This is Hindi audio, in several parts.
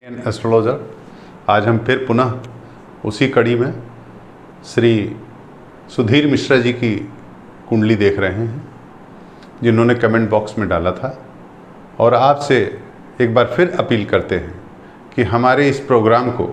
एस्ट्रोलॉजर। आज हम फिर पुनः उसी कड़ी में श्री सुधीर मिश्रा जी की कुंडली देख रहे हैं, जिन्होंने कमेंट बॉक्स में डाला था। और आपसे एक बार फिर अपील करते हैं कि हमारे इस प्रोग्राम को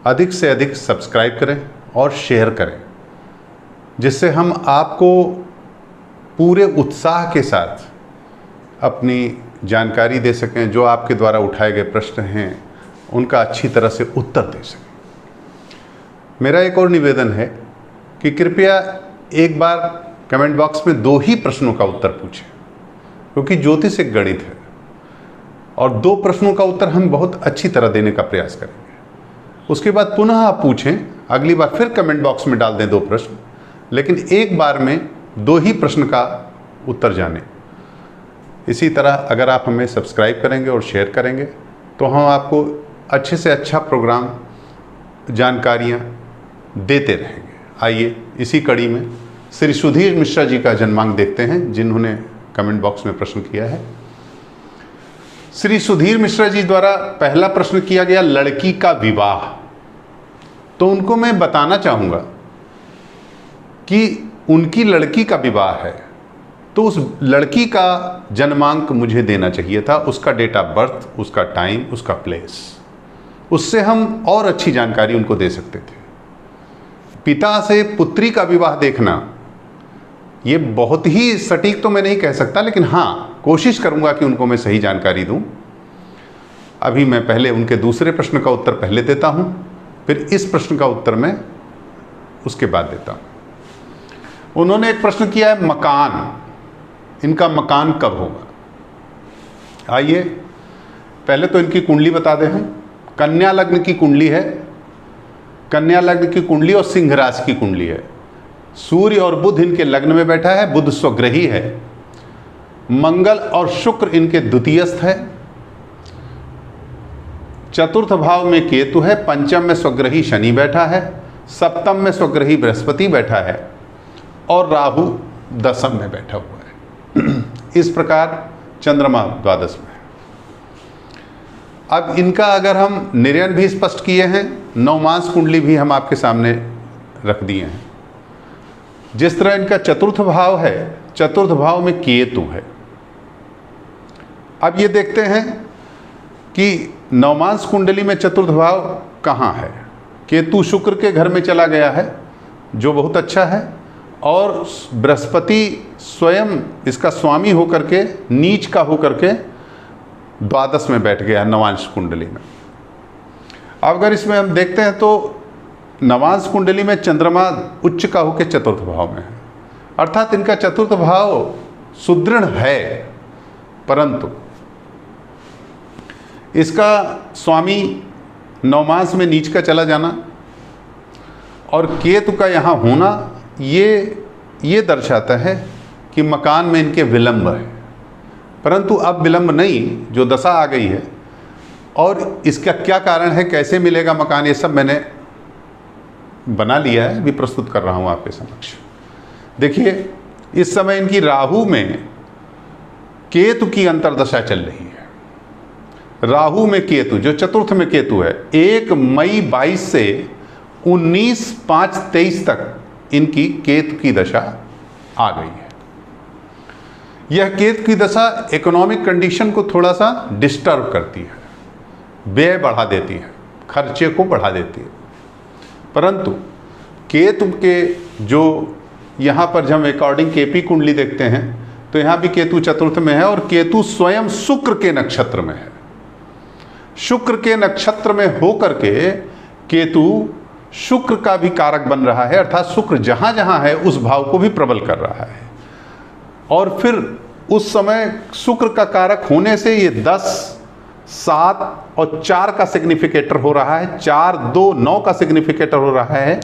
अधिक से अधिक सब्सक्राइब करें और शेयर करें, जिससे हम आपको पूरे उत्साह के साथ अपनी जानकारी दे सकें, जो आपके द्वारा उठाए गए प्रश्न हैं उनका अच्छी तरह से उत्तर दे सकें। मेरा एक और निवेदन है कि कृपया एक बार कमेंट बॉक्स में 2 ही प्रश्नों का उत्तर पूछें, क्योंकि ज्योतिष एक गणित है और 2 प्रश्नों का उत्तर हम बहुत अच्छी तरह देने का प्रयास करेंगे। उसके बाद पुनः आप पूछें, अगली बार फिर कमेंट बॉक्स में डाल दें 2 प्रश्न, लेकिन एक बार में 2 ही प्रश्न का उत्तर जानें। इसी तरह अगर आप हमें सब्सक्राइब करेंगे और शेयर करेंगे तो हम आपको अच्छे से अच्छा प्रोग्राम, जानकारियाँ देते रहेंगे। आइए इसी कड़ी में श्री सुधीर मिश्रा जी का जन्मांक देखते हैं, जिन्होंने कमेंट बॉक्स में प्रश्न किया है। श्री सुधीर मिश्रा जी द्वारा पहला प्रश्न किया गया लड़की का विवाह। तो उनको मैं बताना चाहूँगा कि उनकी लड़की का विवाह है, तो उस लड़की का जन्मांक मुझे देना चाहिए था, उसका डेट ऑफ बर्थ, उसका टाइम, उसका प्लेस। उससे हम और अच्छी जानकारी उनको दे सकते थे। पिता से पुत्री का विवाह देखना, ये बहुत ही सटीक तो मैं नहीं कह सकता, लेकिन हाँ कोशिश करूंगा कि उनको मैं सही जानकारी दूं। अभी मैं पहले उनके दूसरे प्रश्न का उत्तर पहले देता हूं, फिर इस प्रश्न का उत्तर मैं उसके बाद देता हूं। उन्होंने एक प्रश्न किया है मकान, इनका मकान कब होगा। आइए पहले तो इनकी कुंडली बता दें हम। कन्या लग्न की कुंडली है, कन्या लग्न की कुंडली और सिंह राशि की कुंडली है। सूर्य और बुध इनके लग्न में बैठा है, बुध स्वग्रही है। मंगल और शुक्र इनके द्वितीयस्थ है। चतुर्थ भाव में केतु है, पंचम में स्वग्रही शनि बैठा है, सप्तम में स्वग्रही बृहस्पति बैठा है और राहु दशम में बैठा हुआ है। इस प्रकार चंद्रमा द्वादश में। अब इनका अगर हम निर्यण भी स्पष्ट किए हैं, नवमांस कुंडली भी हम आपके सामने रख दिए हैं। जिस तरह इनका चतुर्थ भाव है, चतुर्थ भाव में केतु है। अब ये देखते हैं कि नवमांस कुंडली में चतुर्थ भाव कहाँ है। केतु शुक्र के घर में चला गया है, जो बहुत अच्छा है, और बृहस्पति स्वयं इसका स्वामी होकर के, नीच का होकर के द्वादश में बैठ गया नवांश कुंडली में। अब अगर इसमें हम देखते हैं तो नवांश कुंडली में चंद्रमा उच्च का होकर चतुर्थ भाव में है, अर्थात इनका चतुर्थ भाव सुदृढ़ है, परंतु इसका स्वामी नवमांश में नीच का चला जाना और केतु का यहाँ होना, ये दर्शाता है कि मकान में इनके विलंब है। परंतु अब विलंब नहीं, जो दशा आ गई है, और इसका क्या कारण है, कैसे मिलेगा मकान, ये सब मैंने बना लिया है, भी प्रस्तुत कर रहा हूँ आपके समक्ष। देखिए इस समय इनकी राहु में केतु की अंतर्दशा चल रही है। राहु में केतु, जो चतुर्थ में केतु है, 1 मई 22 से 19/5/23 तक इनकी केतु की दशा आ गई है। यह केतु की दशा इकोनॉमिक कंडीशन को थोड़ा सा डिस्टर्ब करती है, व्यय बढ़ा देती है, खर्चे को बढ़ा देती है। परंतु केतु के जो यहाँ पर जब हम अकॉर्डिंग केपी कुंडली देखते हैं तो यहाँ भी केतु चतुर्थ में है, और केतु स्वयं शुक्र के नक्षत्र में है। शुक्र के नक्षत्र में होकर के केतु शुक्र का भी कारक बन रहा है, अर्थात शुक्र जहाँ जहाँ है उस भाव को भी प्रबल कर रहा है। और फिर उस समय शुक्र का कारक होने से ये 10, 7 और 4 का सिग्निफिकेटर हो रहा है, 4, 2, 9 का सिग्निफिकेटर हो रहा है,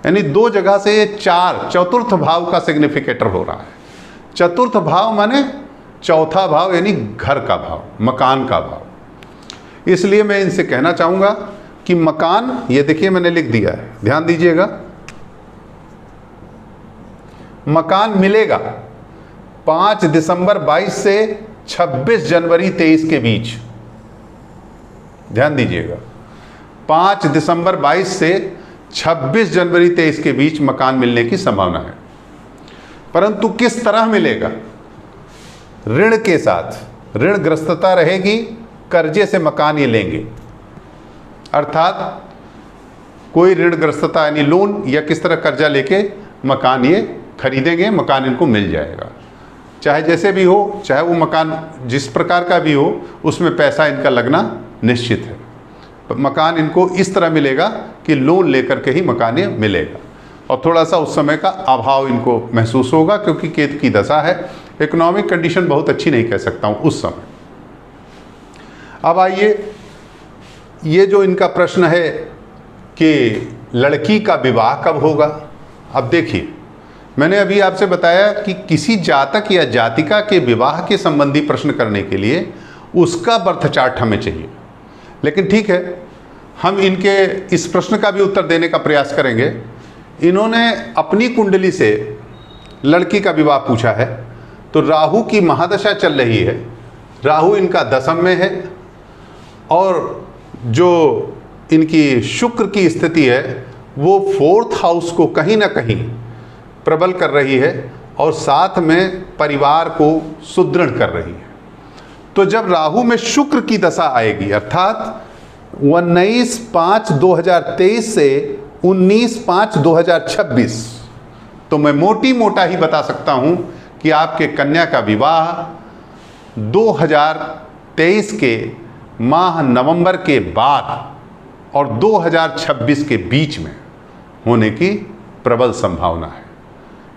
यानी 2 जगह से ये 4 चतुर्थ भाव का सिग्निफिकेटर हो रहा है। चतुर्थ भाव माने चौथा भाव, यानी घर का भाव, मकान का भाव। इसलिए मैं इनसे कहना चाहूँगा कि मकान, ये देखिए मैंने लिख दिया है, ध्यान दीजिएगा, मकान मिलेगा 5 दिसंबर 22 से 26 जनवरी 23 के बीच। ध्यान दीजिएगा, 5 दिसंबर 22 से 26 जनवरी 23 के बीच मकान मिलने की संभावना है। परंतु किस तरह मिलेगा? ऋण के साथ, ऋणग्रस्तता रहेगी, कर्जे से मकान ये लेंगे, अर्थात कोई ऋणग्रस्तता यानी लोन या किस तरह कर्जा लेके मकान ये खरीदेंगे, मकान इनको मिल जाएगा। चाहे जैसे भी हो, चाहे वो मकान जिस प्रकार का भी हो, उसमें पैसा इनका लगना निश्चित है। मकान इनको इस तरह मिलेगा कि लोन लेकर के ही मकान ये मिलेगा, और थोड़ा सा उस समय का अभाव इनको महसूस होगा क्योंकि केतु की दशा है। इकोनॉमिक कंडीशन बहुत अच्छी नहीं कह सकता हूँ उस समय। अब आइए, ये जो इनका प्रश्न है कि लड़की का विवाह कब होगा। अब देखिए, मैंने अभी आपसे बताया कि किसी जातक या जातिका के विवाह के संबंधी प्रश्न करने के लिए उसका बर्थ चार्ट हमें चाहिए। लेकिन ठीक है, हम इनके इस प्रश्न का भी उत्तर देने का प्रयास करेंगे। इन्होंने अपनी कुंडली से लड़की का विवाह पूछा है, तो राहु की महादशा चल रही है, राहु इनका दशम में है, और जो इनकी शुक्र की स्थिति है वो 4th हाउस को कहीं ना कहीं प्रबल कर रही है और साथ में परिवार को सुदृढ़ कर रही है। तो जब राहु में शुक्र की दशा आएगी, अर्थात 19/5/2023 से 19/5/2026, तो मैं मोटा ही बता सकता हूं कि आपके कन्या का विवाह 2023 के माह नवंबर के बाद और 2026 के बीच में होने की प्रबल संभावना है।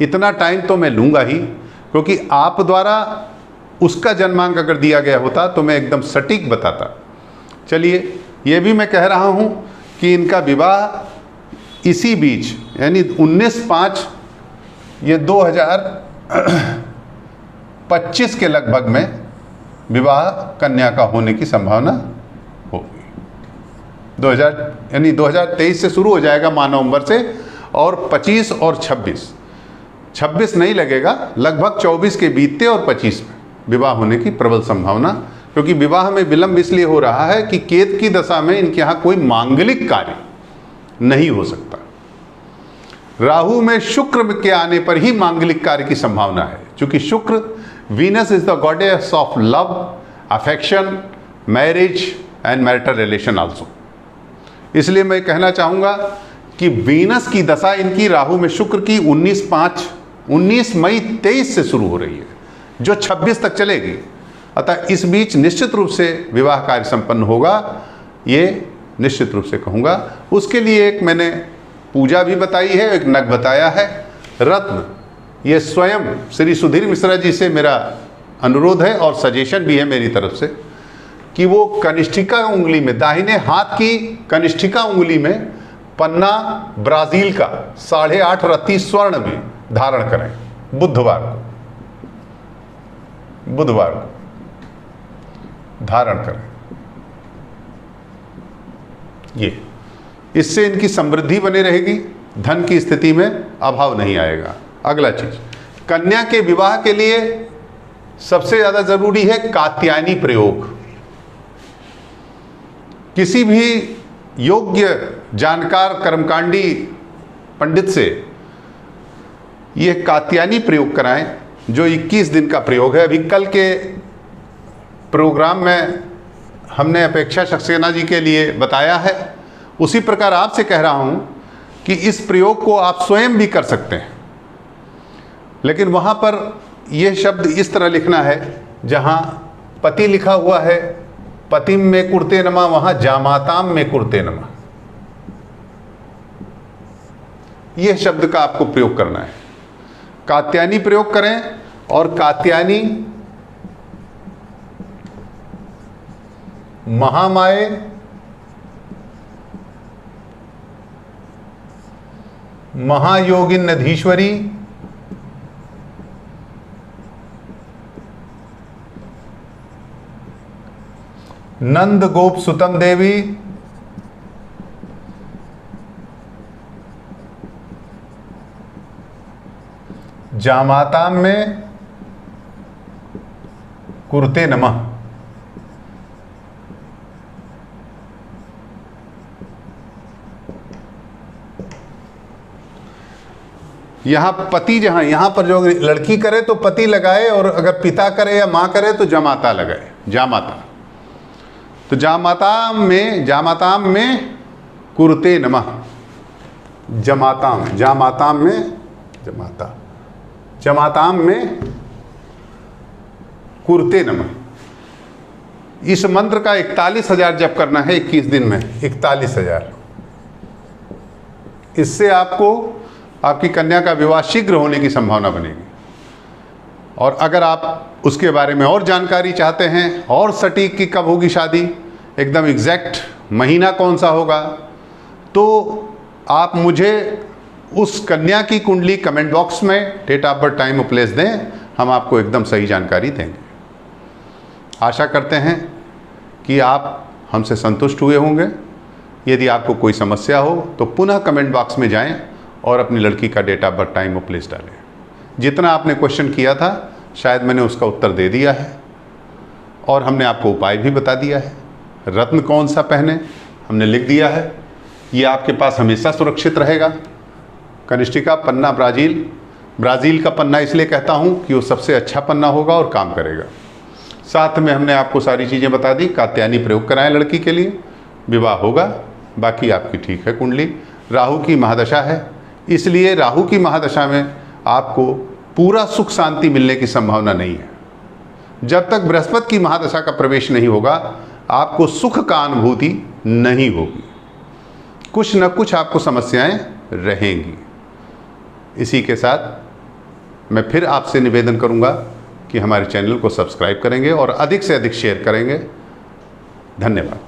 इतना टाइम तो मैं लूँगा ही, क्योंकि आप द्वारा उसका जन्मांक अगर दिया गया होता तो मैं एकदम सटीक बताता। चलिए, ये भी मैं कह रहा हूँ कि इनका विवाह इसी बीच यानी 19/5 ये 2025 के लगभग में विवाह कन्या का होने की संभावना होगी। 2023 से शुरू हो जाएगा माह नवंबर से, और 25 और 26 नहीं लगेगा, लगभग 24 के बीतते और 25 में विवाह होने की प्रबल संभावना। क्योंकि विवाह में विलंब इसलिए हो रहा है कि केतु की दशा में इनके यहाँ कोई मांगलिक कार्य नहीं हो सकता। राहु में शुक्र के आने पर ही मांगलिक कार्य की संभावना है, क्योंकि शुक्र, Venus is the goddess of love, affection, marriage and marital relation also. इसलिए मैं कहना चाहूँगा कि वीनस की दशा इनकी राहु में शुक्र की 19 मई 23 से शुरू हो रही है, जो 26 तक चलेगी। अतः इस बीच निश्चित रूप से विवाह कार्य संपन्न होगा, ये निश्चित रूप से कहूँगा। उसके लिए एक मैंने पूजा भी बताई है, एक नग बताया है, रत्न। ये स्वयं श्री सुधीर मिश्रा जी से मेरा अनुरोध है और सजेशन भी है मेरी तरफ से कि वो कनिष्ठिका उंगली में, दाहिने हाथ की कनिष्ठिका उंगली में पन्ना ब्राज़ील का 8.5 रत्ती स्वर्ण में धारण करें बुधवार को धारण करें। ये इससे इनकी समृद्धि बनी रहेगी, धन की स्थिति में अभाव नहीं आएगा। अगला चीज, कन्या के विवाह के लिए सबसे ज्यादा जरूरी है कात्यायनी प्रयोग। किसी भी योग्य जानकार कर्मकांडी पंडित से यह कात्यायनी प्रयोग कराएं, जो 21 दिन का प्रयोग है। अभी कल के प्रोग्राम में हमने अपेक्षा सक्सेना जी के लिए बताया है, उसी प्रकार आपसे कह रहा हूं कि इस प्रयोग को आप स्वयं भी कर सकते हैं। लेकिन वहां पर यह शब्द इस तरह लिखना है, जहां पति लिखा हुआ है पतिम में कुर्ते नमा, वहां जामाताम में कुर्ते नमा, यह शब्द का आपको प्रयोग करना है। कात्यायनी प्रयोग करें, और कात्यायनी महामाये महायोगिन नधीश्वरी नंद गोप सुतम देवी जामाताम में कुर्ते नमः, यहाँ पति, जहाँ यहाँ पर जो लड़की करे तो पति लगाए, और अगर पिता करे या माँ करे तो जमाता लगाए, जामाता। तो जामाताम में कुरुते नमः, जामाताम में जमाता, जमाताम में कुरुते नमः। इस मंत्र का 41,000 जप करना है 21 दिन में, 41,000। इससे आपको आपकी कन्या का विवाह शीघ्र होने की संभावना बनेगी। और अगर आप उसके बारे में और जानकारी चाहते हैं, और सटीक कि कब होगी शादी, एकदम एग्जैक्ट महीना कौन सा होगा, तो आप मुझे उस कन्या की कुंडली कमेंट बॉक्स में डेट ऑफ बर्थ, टाइम और प्लेस दें, हम आपको एकदम सही जानकारी देंगे। आशा करते हैं कि आप हमसे संतुष्ट हुए होंगे। यदि आपको कोई समस्या हो तो पुनः कमेंट बॉक्स में जाएं और अपनी लड़की का डेट ऑफ बर्थ, टाइम और प्लेस डालें। जितना आपने क्वेश्चन किया था शायद मैंने उसका उत्तर दे दिया है, और हमने आपको उपाय भी बता दिया है। रत्न कौन सा पहने हमने लिख दिया है, ये आपके पास हमेशा सुरक्षित रहेगा। कनिष्ठिका पन्ना ब्राज़ील का पन्ना इसलिए कहता हूँ कि वो सबसे अच्छा पन्ना होगा और काम करेगा। साथ में हमने आपको सारी चीज़ें बता दी। कात्यायनी प्रयोग कराएं लड़की के लिए, विवाह होगा। बाकी आपकी ठीक है कुंडली। राहु की महादशा है, इसलिए राहु की महादशा में आपको पूरा सुख शांति मिलने की संभावना नहीं है। जब तक बृहस्पति की महादशा का प्रवेश नहीं होगा आपको सुख का अनुभूति नहीं होगी, कुछ न कुछ आपको समस्याएं रहेंगी। इसी के साथ मैं फिर आपसे निवेदन करूंगा कि हमारे चैनल को सब्सक्राइब करेंगे और अधिक से अधिक शेयर करेंगे। धन्यवाद।